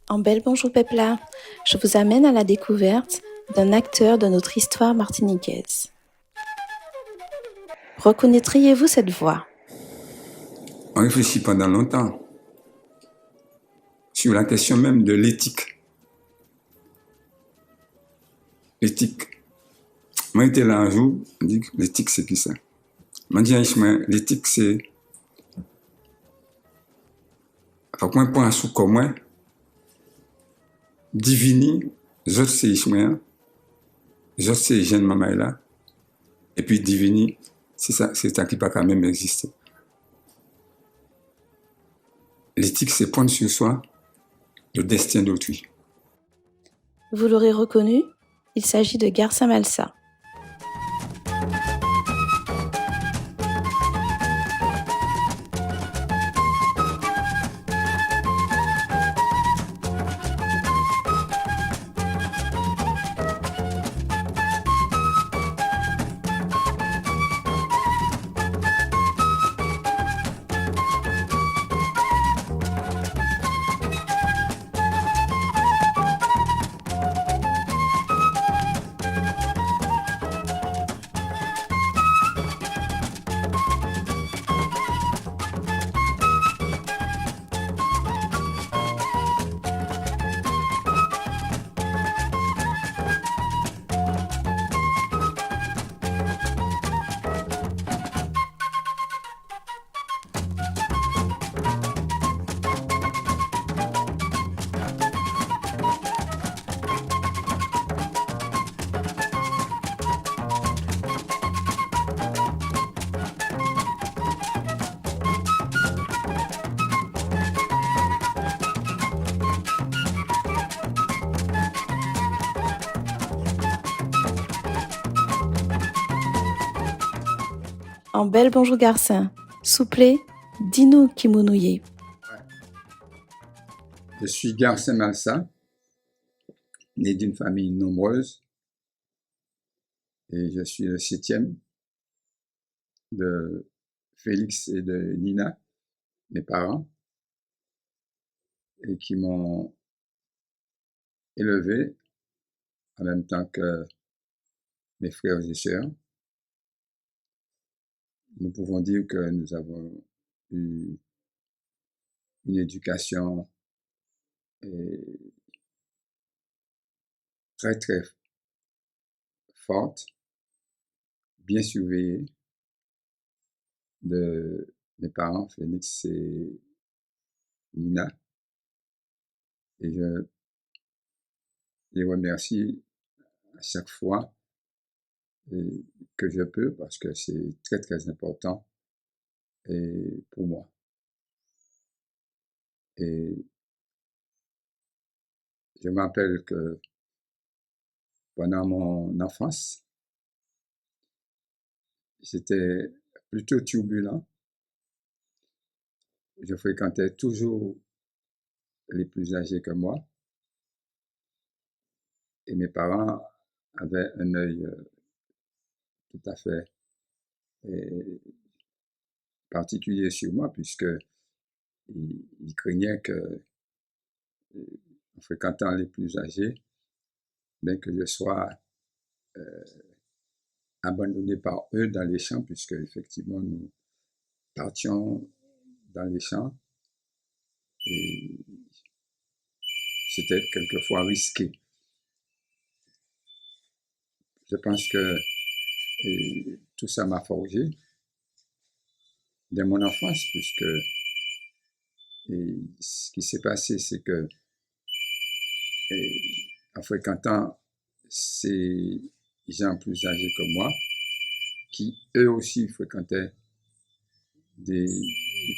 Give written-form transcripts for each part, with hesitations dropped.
En bel bonjour Pepla, je vous amène à la découverte d'un acteur de notre histoire martiniquaise. Reconnaîtriez-vous cette voix? On réfléchit pendant longtemps sur la question même de l'éthique. L'éthique. Moi, j'étais là un jour, on dit que l'éthique, c'est qui ça? Moi, je dis, l'éthique, c'est. Faut qu'on prenne un sous comme moi, divini, je sais Ishmael, je sais jeune maman là, et puis divini, c'est ça qui peut quand même exister. L'éthique, c'est prendre sur soi le destin d'autrui. Vous l'aurez reconnu, il s'agit de Garcin Malsa. En bel bonjour Garcin, souplé, dis-nous qui mounouillé. Je suis Garcin Malsa, né d'une famille nombreuse, et je suis le 7e de Félix et de Nina, mes parents, et qui m'ont élevé en même temps que mes frères et sœurs. Nous pouvons dire que nous avons eu une éducation très très forte, bien surveillée de mes parents, Félix et Nina. Et je les remercie à chaque fois que je peux parce que c'est très très important pour moi. Et je me rappelle que pendant mon enfance, c'était plutôt turbulent. Je fréquentais toujours les plus âgés que moi et mes parents avaient un œil tout à fait particulier sur moi puisque ils craignaient que en fréquentant les plus âgés, bien que je sois abandonné par eux dans les champs, puisque effectivement nous partions dans les champs et c'était quelquefois risqué. Je pense que tout ça m'a forgé dès mon enfance, puisque ce qui s'est passé, c'est que en fréquentant ces gens plus âgés que moi, qui eux aussi fréquentaient des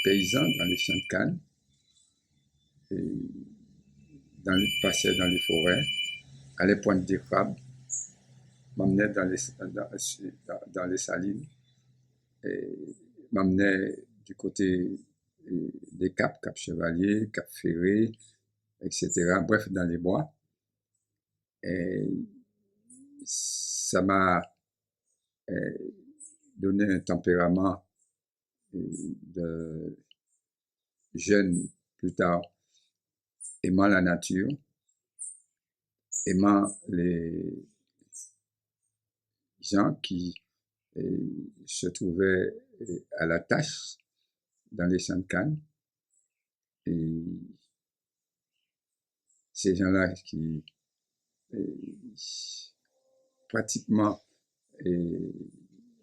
paysans dans les champs de canne, et passaient dans les forêts, allaient poindre des crabes, m'emmenaient dans les salines, et m'emmenaient du côté des Caps, Cap Chevalier, Cap Ferré, etc. Bref, dans les bois. Et ça m'a donné un tempérament de jeune plus tard aimant la nature, aimant les gens qui se trouvaient à la tâche dans les champs de canne. Et ces gens-là qui pratiquement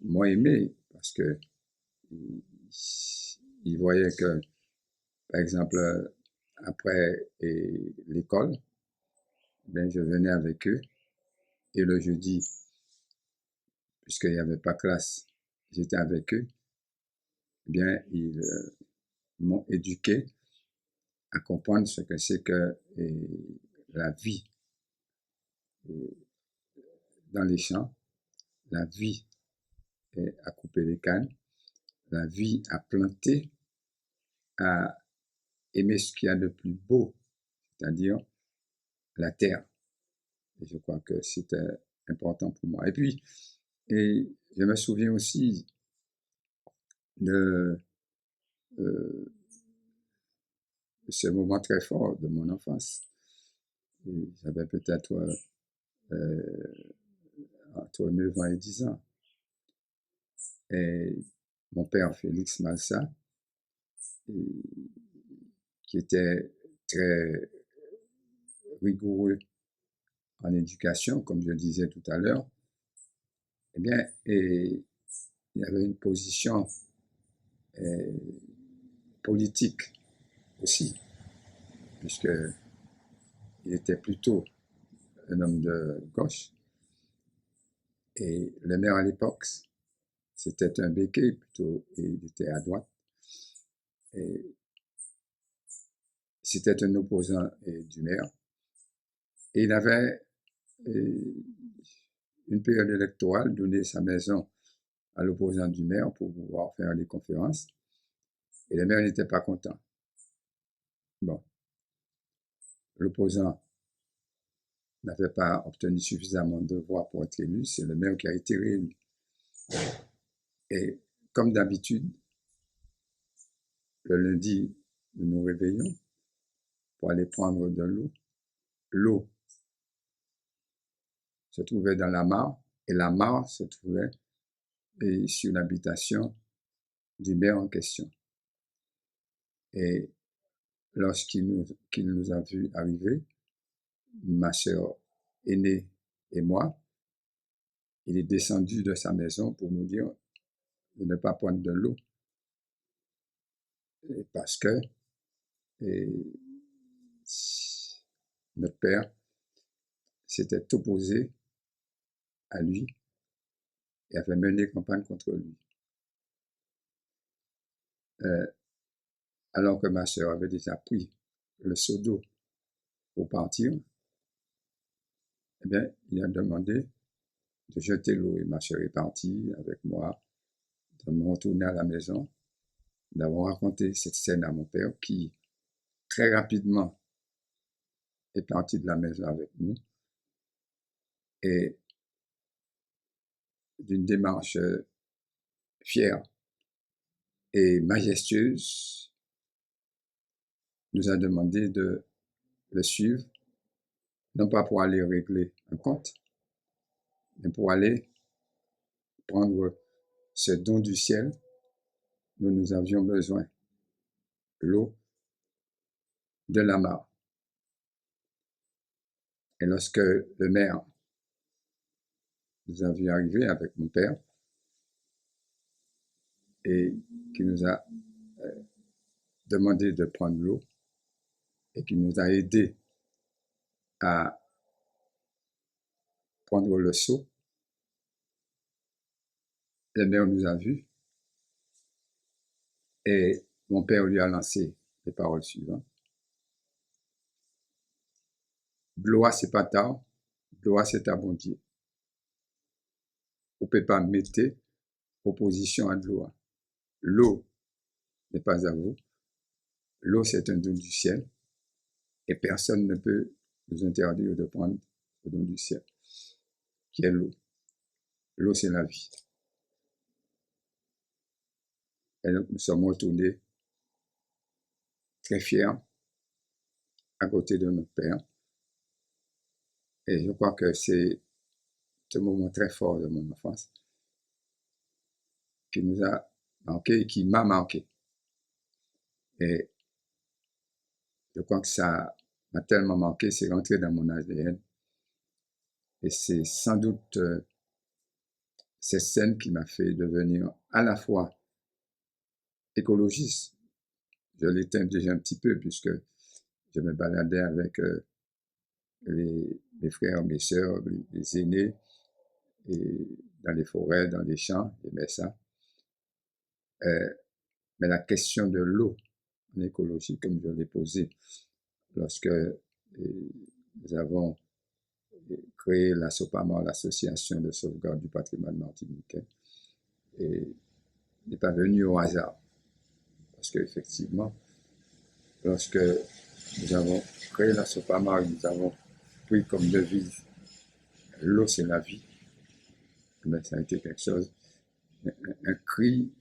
m'ont aimé parce que ils voyaient que, par exemple, après l'école, ben, je venais avec eux et le jeudi, puisqu'il n'y avait pas classe, j'étais avec eux, eh bien, ils m'ont éduqué à comprendre ce que c'est que la vie dans les champs, la vie à couper les cannes, la vie à planter, à aimer ce qu'il y a de plus beau, c'est-à-dire la terre. Et je crois que c'était important pour moi. Et puis, je me souviens aussi de ce moment très fort de mon enfance. J'avais peut-être entre 9 ans et 10 ans. Et mon père, Félix Malsa, qui était très rigoureux en éducation, comme je disais tout à l'heure, eh bien, il y avait une position politique aussi, puisqu'il était plutôt un homme de gauche. Et le maire à l'époque, c'était un béquet, plutôt, et il était à droite. Et c'était un opposant du maire. Et il avait une période électorale donné sa maison à l'opposant du maire pour pouvoir faire des conférences. Et le maire n'était pas content. Bon, l'opposant n'avait pas obtenu suffisamment de voix pour être élu, c'est le maire qui a été réélu. Et comme d'habitude, le lundi, nous nous réveillons pour aller prendre de l'eau. L'eau se trouvait dans la mare et la mare se trouvait sur l'habitation du maire en question. Et lorsqu'il nous a vus arriver, ma sœur aînée et moi, il est descendu de sa maison pour nous dire de ne pas prendre de l'eau parce que notre père s'était opposé à lui et avait mené campagne contre lui. Alors que ma sœur avait déjà pris le seau d'eau pour partir, eh bien, il a demandé de jeter l'eau et ma sœur est partie avec moi, de me retourner à la maison, d'avoir raconté cette scène à mon père qui, très rapidement, est parti de la maison avec nous et d'une démarche fière et majestueuse, nous a demandé de le suivre, non pas pour aller régler un compte, mais pour aller prendre ce don du ciel dont nous avions besoin, l'eau de la mare. Et lorsque le maire nous a vu arriver avec mon père et qui nous a demandé de prendre l'eau et qui nous a aidés à prendre le seau, le maire nous a vus et mon père lui a lancé les paroles suivantes. Blois c'est pas tard, blois c'est abondier. Vous ne pouvez pas mettre opposition à de l'eau. L'eau n'est pas à vous. L'eau, c'est un don du ciel. Et personne ne peut nous interdire de prendre le don du ciel, qui est l'eau. L'eau, c'est la vie. Et donc, nous sommes retournés très fiers à côté de notre père. Et je crois que c'est un moment très fort de mon enfance qui nous a marqué et qui m'a marqué. Et je crois que ça m'a tellement marqué, c'est rentré dans mon ADN. Et c'est sans doute cette scène qui m'a fait devenir à la fois écologiste. Je l'étais déjà un petit peu puisque je me baladais avec mes frères, mes sœurs, les aînés, et dans les forêts, dans les champs, j'aimais ça. Mais la question de l'eau en écologie, comme je l'ai posée lorsque nous avons créé la SOPAMA, l'Association de sauvegarde du patrimoine martiniquais, et n'est pas venu au hasard. Parce qu'effectivement, lorsque nous avons créé la SOPAMA, nous avons pris comme devise l'eau c'est la vie, mais ça a été quelque chose, un cri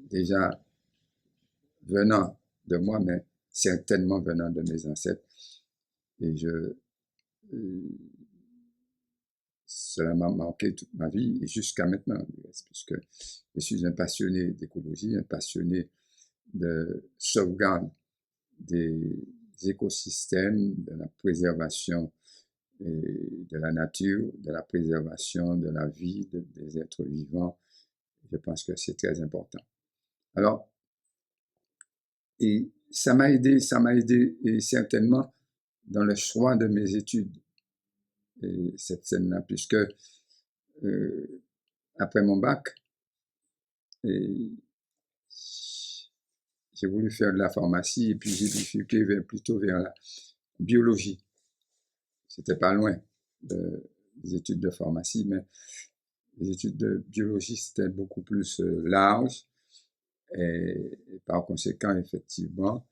déjà venant de moi, mais certainement venant de mes ancêtres. Et cela m'a marqué toute ma vie et jusqu'à maintenant, puisque je suis un passionné d'écologie, un passionné de sauvegarde des écosystèmes, de la préservation de la nature, de la préservation de la vie des êtres vivants. Je pense que c'est très important. Alors, et ça m'a aidé et certainement dans le choix de mes études, et cette scène-là, puisque après mon bac, j'ai voulu faire de la pharmacie et puis j'ai bifurqué plutôt vers la biologie. C'était pas loin des études de pharmacie, mais les études de biologie, c'était beaucoup plus large. Et par conséquent, effectivement,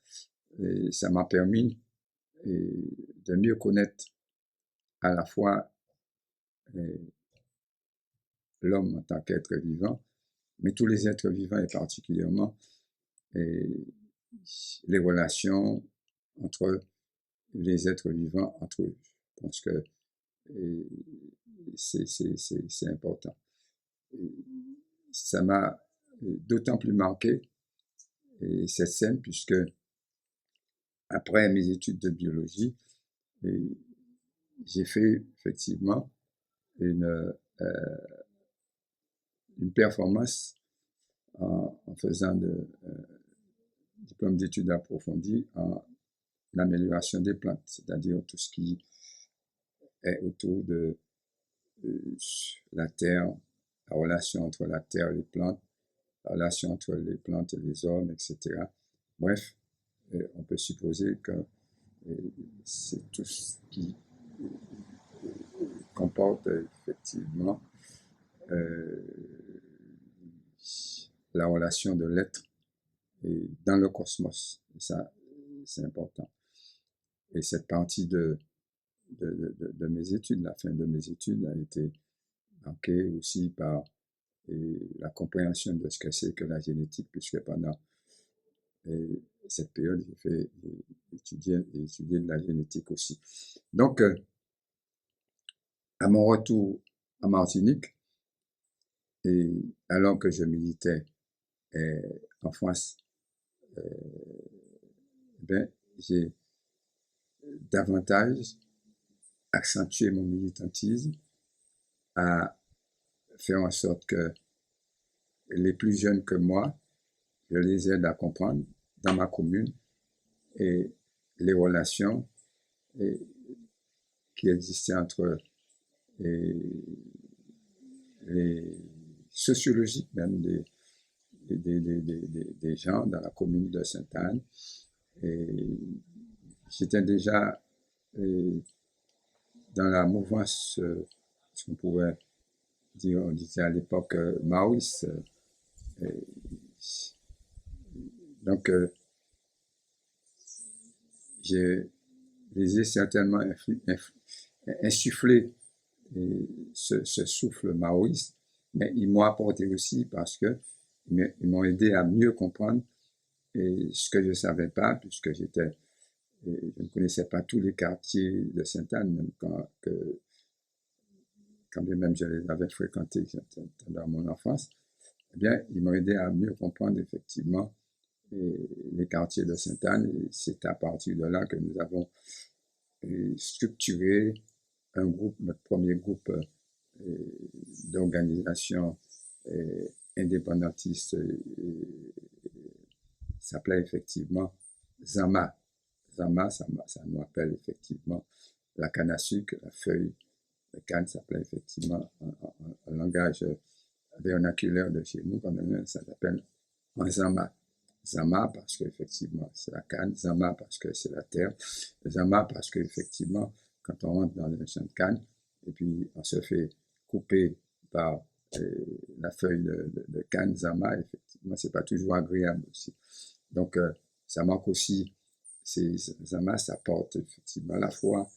ça m'a permis de mieux connaître à la fois l'homme en tant qu'être vivant, mais tous les êtres vivants et particulièrement les relations entre les êtres vivants entre eux. Je pense que c'est important. Ça m'a d'autant plus marqué cette scène puisque après mes études de biologie, j'ai fait effectivement une performance en faisant diplôme d'études approfondies en amélioration des plantes, c'est-à-dire tout ce qui est autour de la terre, la relation entre la terre et les plantes, la relation entre les plantes et les hommes, etc. Bref, on peut supposer que c'est tout ce qui comporte effectivement la relation de l'être dans le cosmos. Et ça, c'est important. Et cette partie de mes études, la fin de mes études a été marquée aussi par la compréhension de ce que c'est que la génétique, puisque pendant cette période, j'ai étudié de la génétique aussi. Donc, à mon retour en Martinique, et alors que je militais en France, ben, j'ai davantage accentué mon militantisme à faire en sorte que les plus jeunes que moi, je les aide à comprendre dans ma commune et les relations qui existaient entre les sociologiques même des gens dans la commune de Sainte-Anne. Et j'étais déjà dans la mouvance, ce qu'on pourrait dire, on disait à l'époque maoïste. Donc, je les ai certainement insufflé ce souffle maoïste, mais ils m'ont apporté aussi parce que ils m'ont aidé à mieux comprendre ce que je ne savais pas, puisque j'étais et je ne connaissais pas tous les quartiers de Sainte-Anne, même quand bien même je les avais fréquentés dans mon enfance. Eh bien, ils m'ont aidé à mieux comprendre effectivement les quartiers de Sainte-Anne. Et c'est à partir de là que nous avons structuré un groupe, notre premier groupe d'organisation indépendantiste s'appelait effectivement Zama. Zama, ça nous rappelle effectivement la canne à sucre, la feuille de canne s'appelait effectivement en langage vernaculaire de chez nous, ça s'appelle un Zama. Zama parce qu'effectivement c'est la canne, Zama parce que c'est la terre, Zama parce qu'effectivement quand on rentre dans le champ de canne et puis on se fait couper par la feuille de canne, Zama, effectivement c'est pas toujours agréable aussi. Donc ça manque aussi, Zama, ça porte effectivement à la fois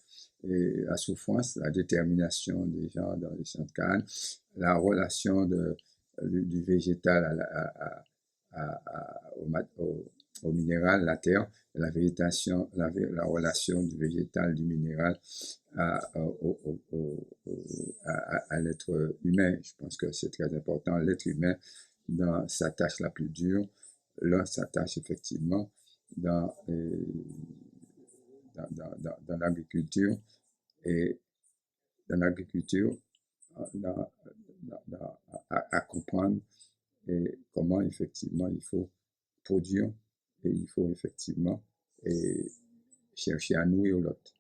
la souffrance, la détermination des gens dans les champs de canne, la relation du végétal au minéral, la terre, la végétation, la relation du végétal, du minéral à l'être humain. Je pense que c'est très important. L'être humain, dans sa tâche la plus dure, là, sa tâche effectivement dans l'agriculture et dans l'agriculture, à comprendre et comment effectivement il faut produire et il faut effectivement chercher à nourrir l'autre.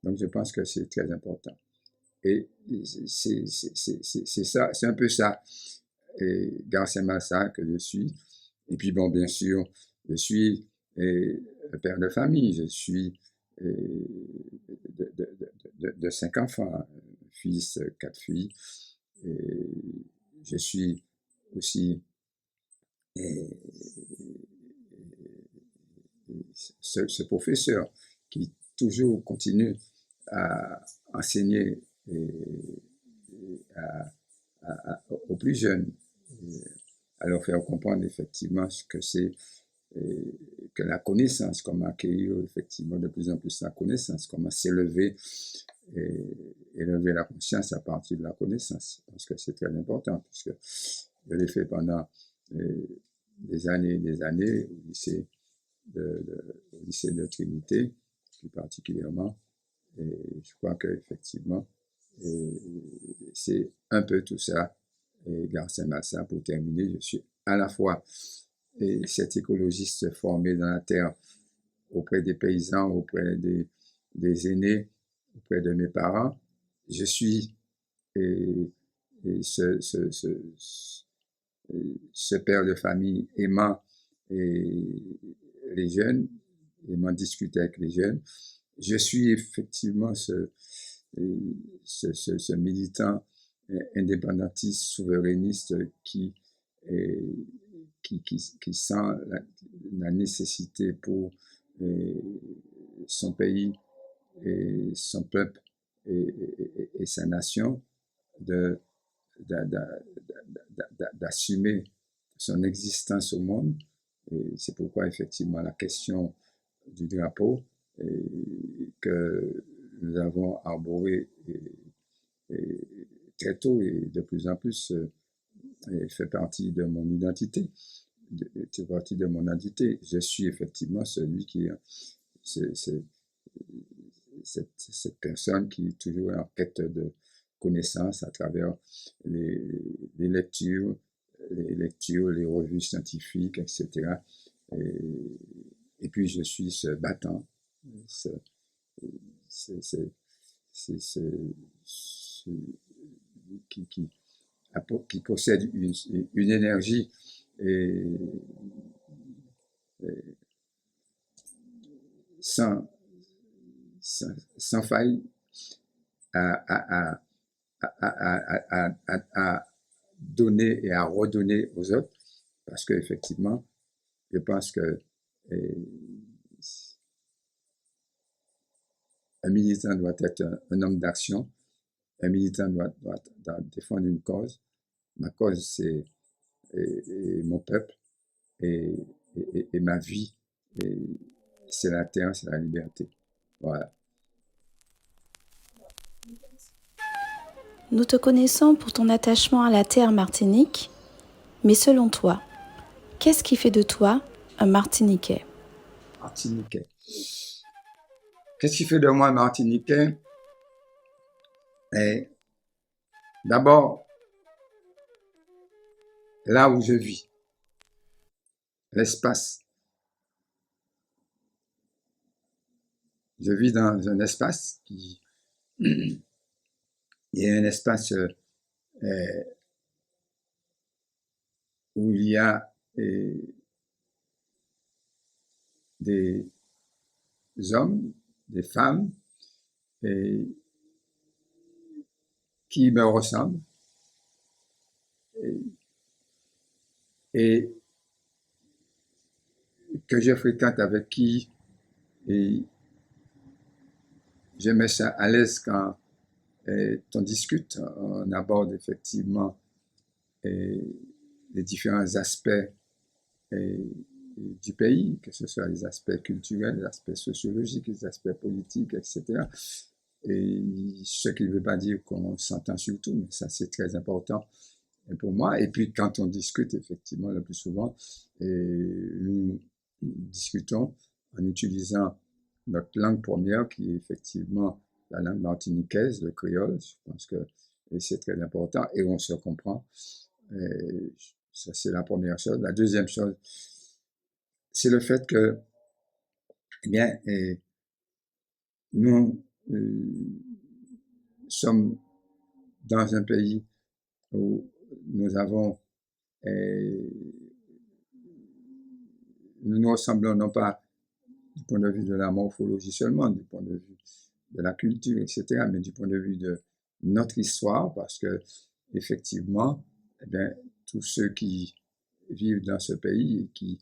Donc je pense que c'est très important. Et c'est ça, c'est un peu ça, García Massa que je suis. Et puis bon, bien sûr, je suis père de famille, je suis de 5 enfants, fils, 4 filles. Et je suis aussi ce professeur qui toujours continue à enseigner aux plus jeunes, à leur faire comprendre effectivement ce que c'est que la connaissance, comment accueillir effectivement de plus en plus la connaissance, comment s'élever et élever la conscience à partir de la connaissance, parce que c'est très important, puisque je l'ai fait pendant des années au lycée de Trinité, plus particulièrement, et je crois qu'effectivement, c'est un peu tout ça. Et García Massa, pour terminer, je suis à la fois cet écologiste formé dans la terre auprès des paysans, auprès des aînés, auprès de mes parents. Je suis ce père de famille aimant les jeunes, aimant discuter avec les jeunes. Je suis effectivement ce militant indépendantiste, souverainiste qui sent la nécessité pour son pays et son peuple et sa nation d'assumer son existence au monde. C'est pourquoi effectivement la question du drapeau que nous avons arboré très tôt et de plus en plus fait partie de mon identité. C'est partie de mon identité. Je suis effectivement celui qui cette personne qui est toujours en quête de connaissances à travers les lectures, les revues scientifiques, etc. Et puis je suis ce battant, qui possède une énergie sans faille à donner et à redonner aux autres, parce qu'effectivement, je pense que un militant doit être un homme d'action, un militant doit défendre une cause. Ma cause, c'est mon peuple et ma vie c'est la terre, c'est la liberté. Voilà. Nous te connaissons pour ton attachement à la terre Martinique, mais selon toi, qu'est-ce qui fait de toi un Martiniquais? Martiniquais. Qu'est-ce qui fait de moi un Martiniquais? Eh, d'abord, là où je vis, l'espace. Je vis dans un espace qui est un espace où il y a des hommes, des femmes et, qui me ressemblent et, et que je fréquente, avec qui et je me sens à l'aise quand on discute, on aborde effectivement les différents aspects du pays, que ce soit les aspects culturels, les aspects sociologiques, les aspects politiques, etc. Et ce qui ne veut pas dire qu'on s'entend sur tout, mais ça c'est très important pour moi. Et puis quand on discute, effectivement, le plus souvent, nous discutons en utilisant notre langue première, qui est effectivement la langue martiniquaise, le créole. Je pense que c'est très important et on se comprend. Et ça, c'est la première chose. La deuxième chose, c'est le fait que, eh bien, nous sommes dans un pays où nous avons, nous nous ressemblons non pas du point de vue de la morphologie seulement, du point de vue de la culture, etc., mais du point de vue de notre histoire, parce que effectivement, eh bien, tous ceux qui vivent dans ce pays et qui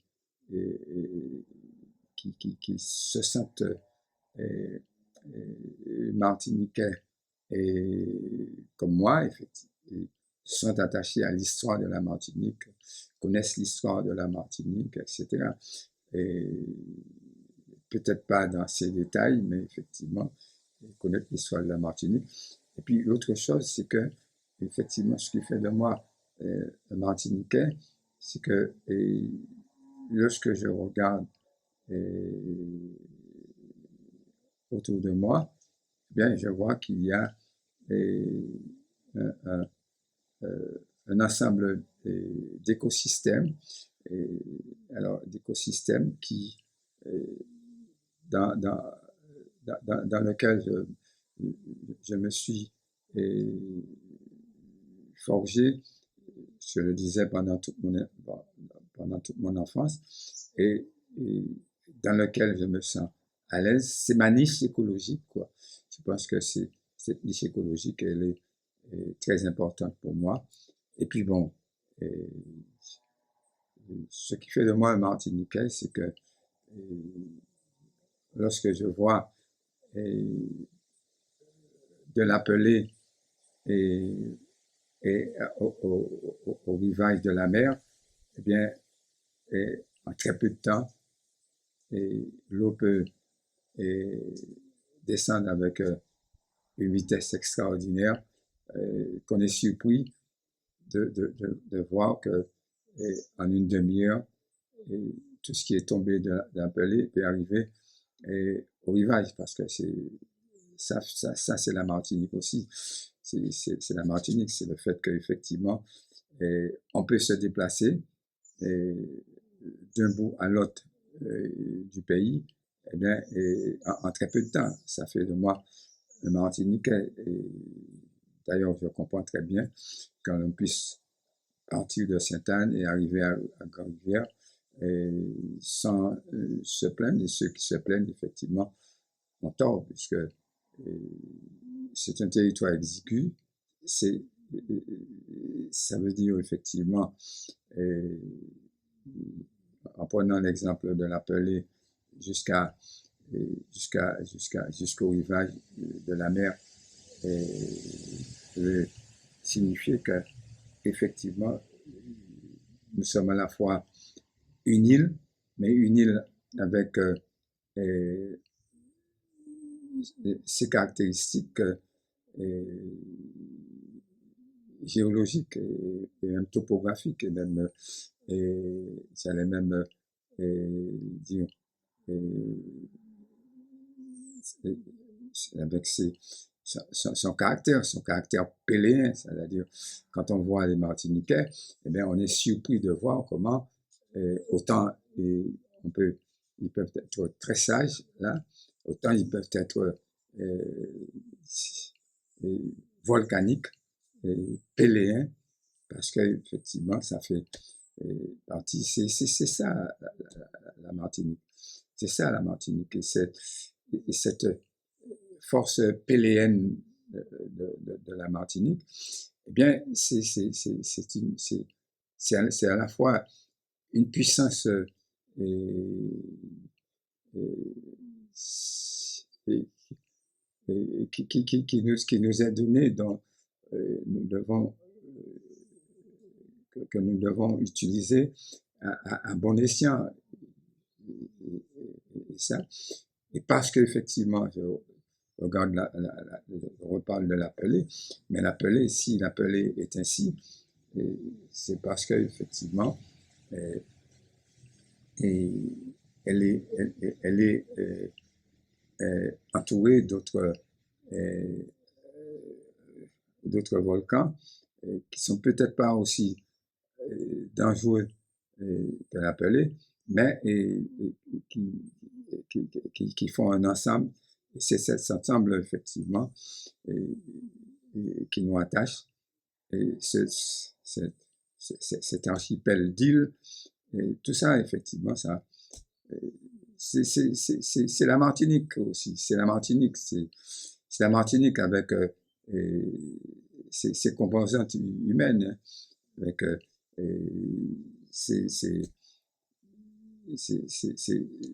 se sentent martiniquais et comme moi, effectivement, sont attachés à l'histoire de la Martinique, connaissent l'histoire de la Martinique, etc. Et peut-être pas dans ces détails, mais effectivement, connaître l'histoire de la Martinique. Et puis l'autre chose, c'est que, effectivement, ce qui fait de moi un Martiniquais, c'est que lorsque je regarde autour de moi, eh bien, je vois qu'il y a un, un, un ensemble d'écosystèmes, alors d'écosystèmes qui, dans, dans, dans lequel je me suis forgé, je le disais pendant toute mon enfance, et dans lequel je me sens à l'aise. C'est ma niche écologique, quoi. Je pense que cette niche écologique, elle est très importante pour moi. Et puis bon, ce qui fait de moi un Martiniquais, c'est que lorsque je vois de l'appeler et, au rivage de la mer, eh bien, en très peu de temps, l'eau peut descendre avec une vitesse extraordinaire, qu'on est surpris de voir que en une demi-heure, tout ce qui est tombé de l'appeler peut arriver au rivage, parce que ça c'est la Martinique aussi. C'est la Martinique, c'est le fait qu'effectivement, on peut se déplacer d'un bout à l'autre du pays, eh bien, en très peu de temps. Ça fait de moi un Martiniquais. D'ailleurs, je comprends très bien qu'on puisse partir de Sainte-Anne et arriver à Grande-Rivière sans se plaindre. Et ceux qui se plaignent, effectivement, ont tort, puisque c'est un territoire exigu. Ça veut dire effectivement, en prenant l'exemple de l'Apelé jusqu'au rivage de la mer, veut signifier que effectivement nous sommes à la fois une île, mais une île avec et, ses caractéristiques géologiques et même topographiques, et même, j'allais même dire, avec son caractère péléen, c'est-à-dire quand on voit les Martiniquais, eh bien, on est surpris de voir comment autant ils peuvent être très sages là, autant ils peuvent être volcaniques et péléens, parce qu'effectivement, ça fait partie, c'est ça la Martinique. C'est ça la Martinique. Et cette force péléenne de la Martinique, eh bien, c'est à la fois une puissance et, qui nous est donnée, dont nous devons, que nous devons utiliser à bon escient. Et ça, et parce qu'effectivement, je regarde je reparle de l'appelé, mais l'appelé, si l'appelé est ainsi, c'est parce qu'effectivement, elle est entourée d'autres volcans qui sont peut-être pas aussi dangereux que l'appelé, mais qui font un ensemble. Et c'est cet ensemble, effectivement, qui nous attache. Et cet archipel d'îles, et tout ça, effectivement, ça, c'est la Martinique aussi. C'est la Martinique. C'est la Martinique avec ses composantes humaines, hein, avec c'est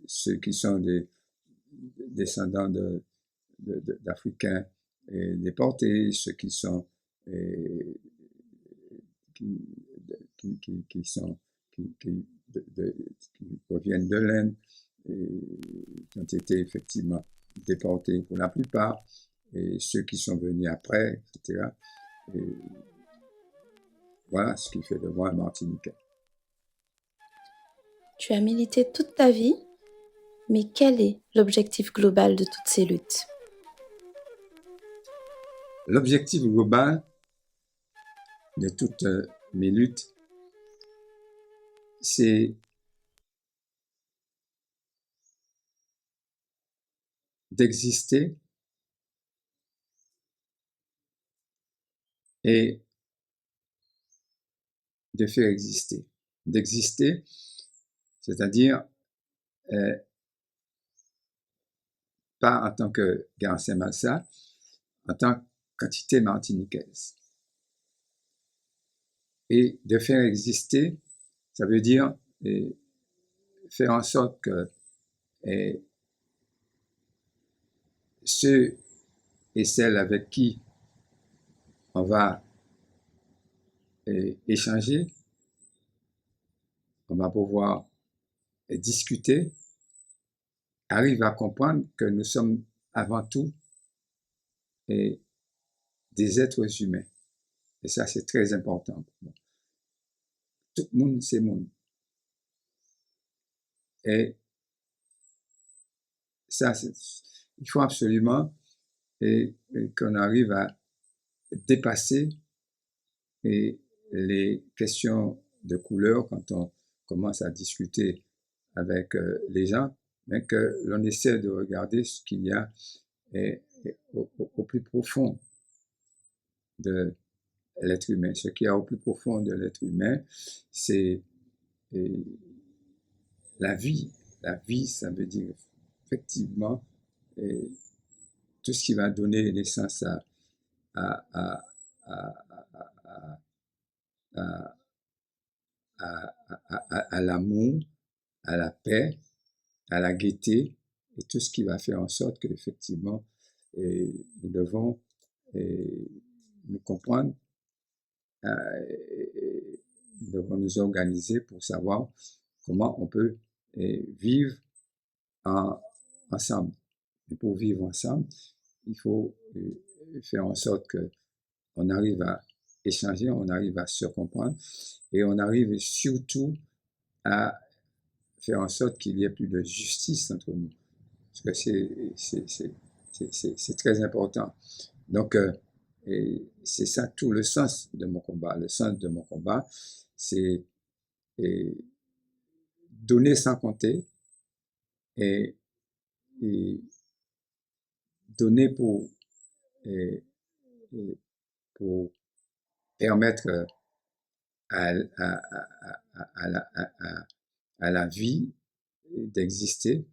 ceux qui sont des descendants d'Africains déportés, ceux qui sont qui, qui sont qui proviennent de l'Inde, qui ont été effectivement déportés pour la plupart, et ceux qui sont venus après, etc. Et voilà ce qui fait de moi un Martiniquais. Tu as milité toute ta vie, mais quel est l'objectif global de toutes ces luttes? L'objectif global de toutes mes luttes, c'est d'exister et de faire exister. D'exister, c'est-à-dire pas en tant que Garcin Massa, en tant qu'entité martiniquaise. Et de faire exister, ça veut dire faire en sorte que ceux et celles avec qui on va échanger, on va pouvoir discuter, arrivent à comprendre que nous sommes avant tout des êtres humains. Et ça, c'est très important. Tout le monde, c'est monde. Et ça, il faut absolument qu'on arrive à dépasser les questions de couleur quand on commence à discuter avec les gens, mais que l'on essaie de regarder ce qu'il y a au plus profond de l'être humain. Ce qu'il y a au plus profond de l'être humain, c'est la vie. La vie, ça veut dire effectivement tout ce qui va donner naissance à, à, à, à, à l'amour, à la paix, à la gaieté, et tout ce qui va faire en sorte qu'effectivement, nous devons nous comprendre, nous devons nous organiser pour savoir comment on peut vivre en ensemble. Et pour vivre ensemble, il faut faire en sorte que on arrive à échanger, on arrive à se comprendre et on arrive surtout à faire en sorte qu'il y ait plus de justice entre nous. Parce que c'est très important. Donc, c'est ça tout le sens de mon combat. Le sens de mon combat, c'est donner sans compter et donner pour permettre à la vie d'exister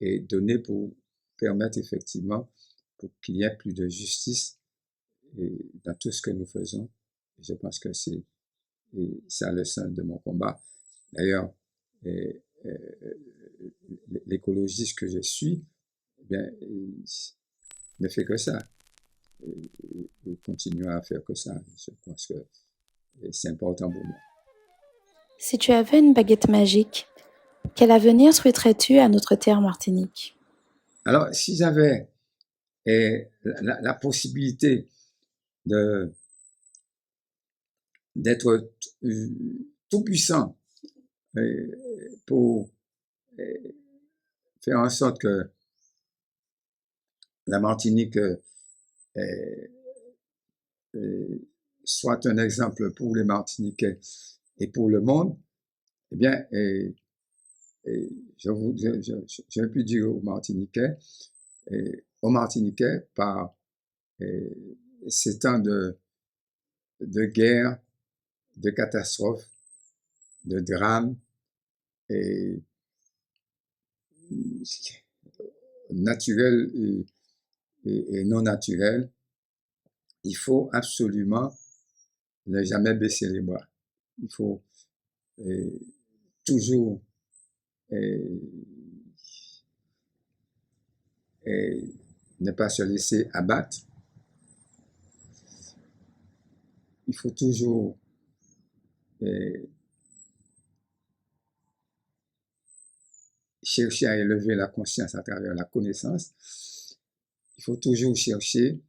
et donner pour permettre effectivement pour qu'il y ait plus de justice dans tout ce que nous faisons. Je pense que c'est ça le sens de mon combat. D'ailleurs, l'écologiste que je suis, eh bien, ne fait que ça. Et continuer à faire que ça. Je pense que c'est important pour moi. Si tu avais une baguette magique, quel avenir souhaiterais-tu à notre terre Martinique? Alors, si j'avais la possibilité d'être tout puissant pour faire en sorte que la Martinique soit un exemple pour les Martiniquais et pour le monde, eh bien, je puis dire aux Martiniquais, par ces temps de guerre, de catastrophes, de drames et naturels et non naturels, il faut absolument ne jamais baisser les bras. Il faut toujours ne pas se laisser abattre. Il faut toujours chercher à élever la conscience à travers la connaissance. Il faut toujours chercher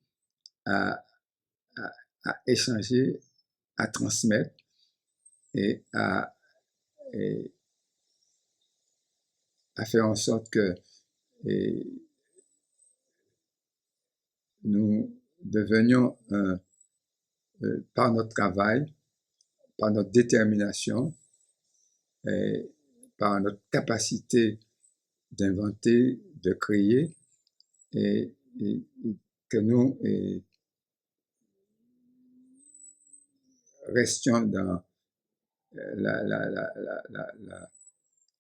à échanger, à transmettre et à faire en sorte que nous devenions, par notre travail, par notre détermination, par notre capacité d'inventer, de créer, et que nous restions dans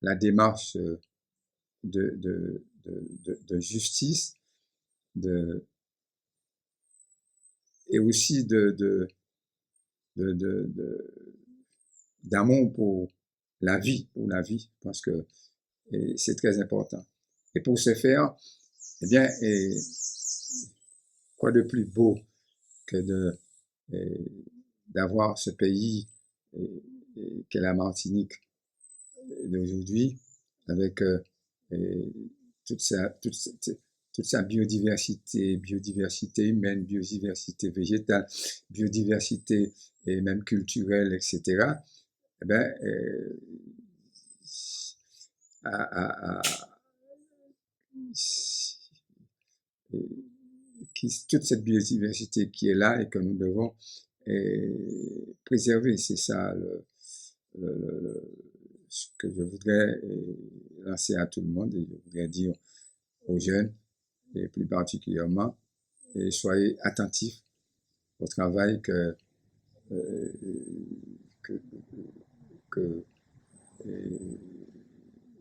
la démarche de justice, et aussi d'amour pour la vie, parce que c'est très important. Et pour ce faire, eh bien, quoi de plus beau que d'avoir ce pays qu'est la Martinique d'aujourd'hui, avec toute sa biodiversité humaine, biodiversité végétale, biodiversité et même culturelle, etc. Eh bien, toute cette biodiversité qui est là et que nous devons préserver. C'est ça ce que je voudrais lancer à tout le monde, et je voudrais dire aux jeunes, et plus particulièrement, soyez attentifs au travail que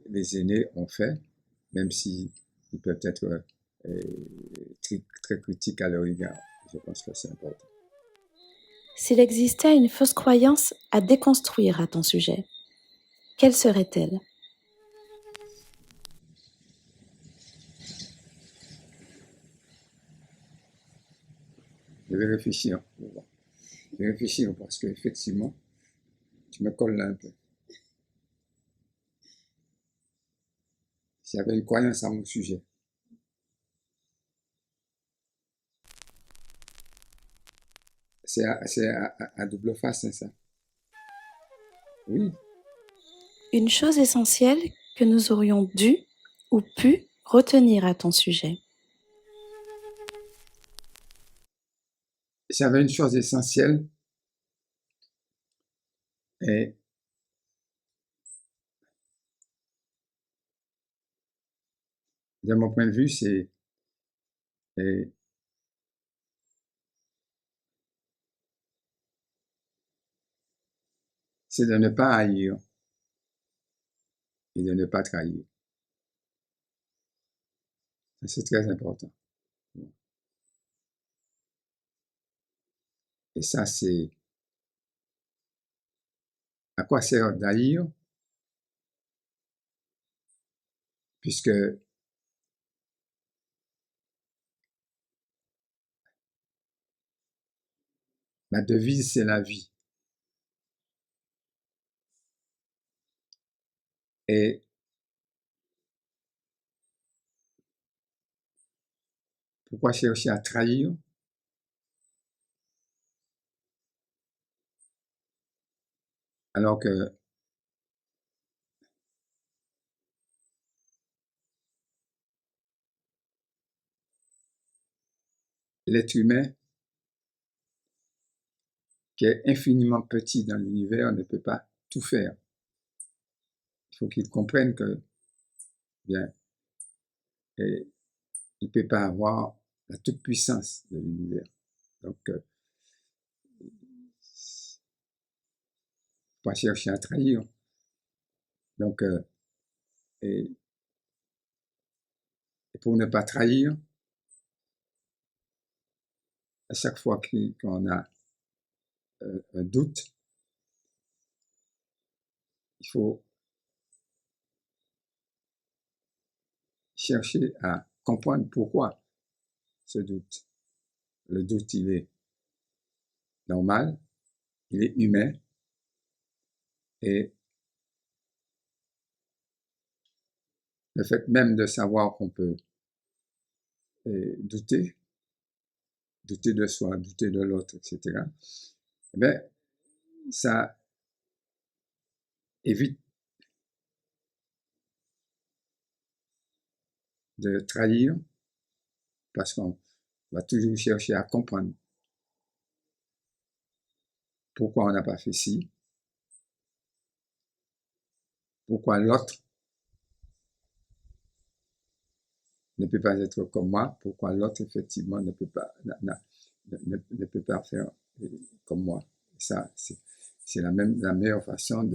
les aînés ont fait, même si ils peuvent être très critiques à leur égard. Je pense que c'est important. S'il existait une fausse croyance à déconstruire à ton sujet, quelle serait-elle? Je vais réfléchir. Je vais réfléchir parce qu'effectivement, tu me colles là un peu. S'il y avait une croyance à mon sujet, c'est à double face, c'est ça. Oui, Une chose essentielle que nous aurions dû ou pu retenir à ton sujet. j'avais une chose essentielle, et de mon point de vue, et c'est de ne pas haïr et de ne pas trahir. C'est très important. Et ça, c'est à quoi sert d'haïr, puisque ma devise, c'est la vie. Et pourquoi chercher à trahir alors que l'être humain, qui est infiniment petit dans l'univers, ne peut pas tout faire. Il faut qu'il comprenne que, bien, et il ne peut pas avoir la toute-puissance de l'univers. Donc, pas chercher à trahir. Donc, et pour ne pas trahir, à chaque fois qu'on a un doute, il faut chercher à comprendre pourquoi ce doute. Le doute, il est normal, il est humain, et le fait même de savoir qu'on peut douter, douter de soi, douter de l'autre, etc., eh bien, ça évite de trahir parce qu'on va toujours chercher à comprendre pourquoi on n'a pas fait ci, pourquoi l'autre ne peut pas être comme moi, pourquoi l'autre effectivement ne peut pas, ne peut pas faire comme moi. Ça, c'est la meilleure façon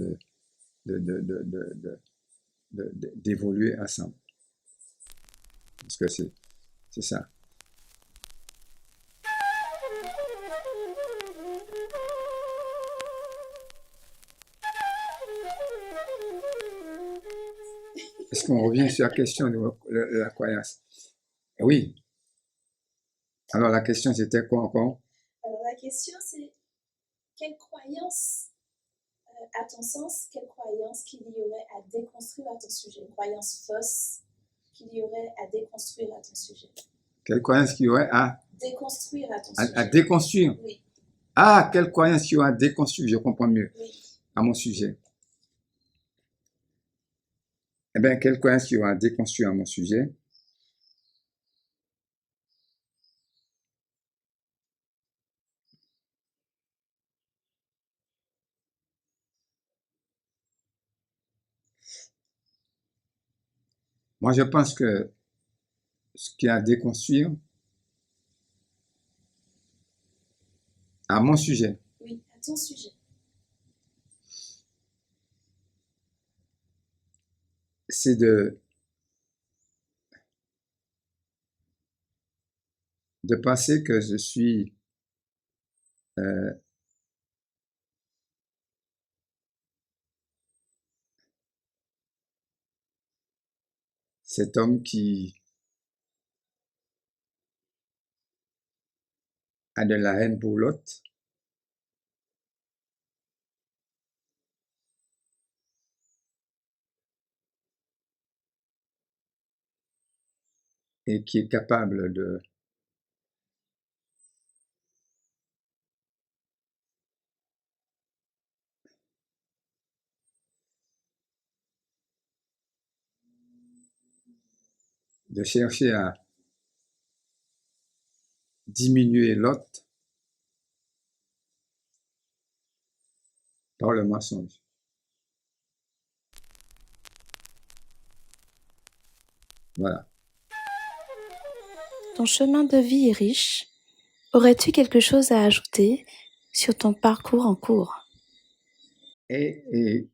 d'évoluer ensemble. Parce que c'est ça. Est-ce qu'on revient sur la question de la croyance? Oui. Alors la question c'était quoi encore? Alors la question c'est quelle croyance, à ton sens, quelle croyance qu'il y aurait à déconstruire à ton sujet? Une croyance fausse qu'il y aurait à déconstruire à ton sujet? Quelle croyance qu'il y aurait à déconstruire à ton sujet? À déconstruire? Oui. Ah, quelle croyance qu'il y aurait à déconstruire? Je comprends mieux. Oui. À mon sujet. Eh bien, quelle croyance qu'il y aura à déconstruire à mon sujet? Moi, je pense que ce qu'il y a à déconstruire à mon sujet, Oui, à ton sujet. c'est de penser que je suis cet homme qui a de la haine pour l'autre et qui est capable de chercher à diminuer l'autre par le mensonge. Voilà. Ton chemin de vie est riche. Aurais-tu quelque chose à ajouter sur ton parcours en cours? Et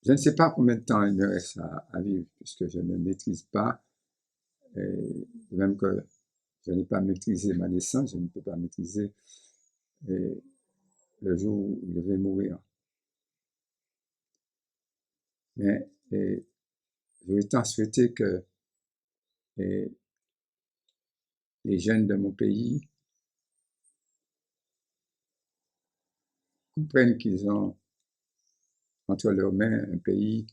je ne sais pas combien de temps il me reste à vivre, puisque je ne maîtrise pas, et même que je n'ai pas maîtrisé ma naissance, je ne peux pas maîtriser le jour où je vais mourir. Mais j'aurais tant souhaité que les jeunes de mon pays comprennent qu'ils ont entre leurs mains un pays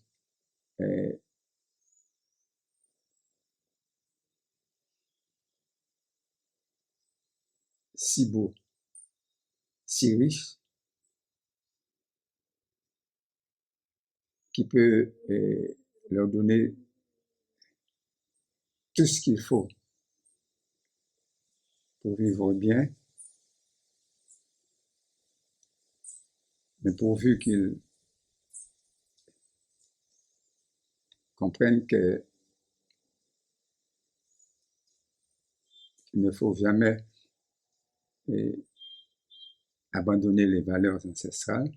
si beau, si riche, qui peut leur donner tout ce qu'il faut pour vivre bien, mais pourvu qu'ils comprennent qu'il ne faut jamais abandonner les valeurs ancestrales,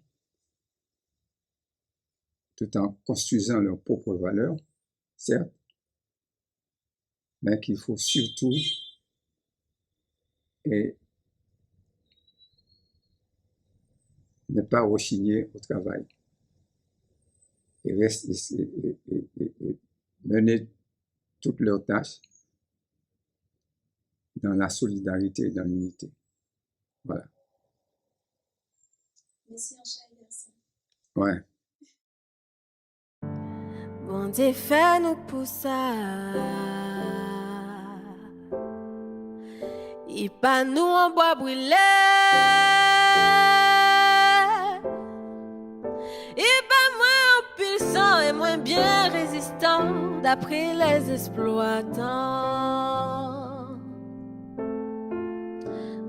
tout en construisant leurs propres valeurs, certes, mais qu'il faut surtout ne pas rechigner au travail et mener toutes leurs tâches dans la solidarité et dans l'unité. Voilà. Merci, Anchaï Garçon. Ouais. Bon Dieu, fais-nous pour ça. Il pas nous en bois brûlé. Il pas moins puissant et moins bien résistant d'après les exploitants.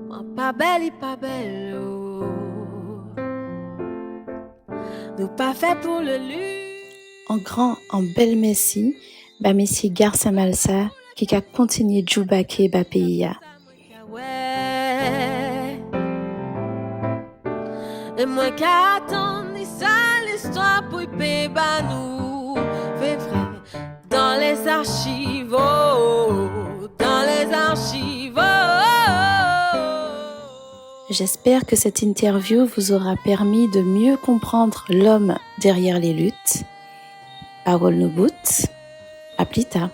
Moi pas belle, il pas belle. Oh. Nous pas fait pour le luxe. En grand, en bel messi, ba messi garça malsa, qui a continué djoubake ba pays. Et moi qu'attends ça l'histoire pour payer ba nous fait vrai dans les archives, dans les archives. J'espère que cette interview vous aura permis de mieux comprendre l'homme derrière les luttes. Parole nous bout, à plus tard.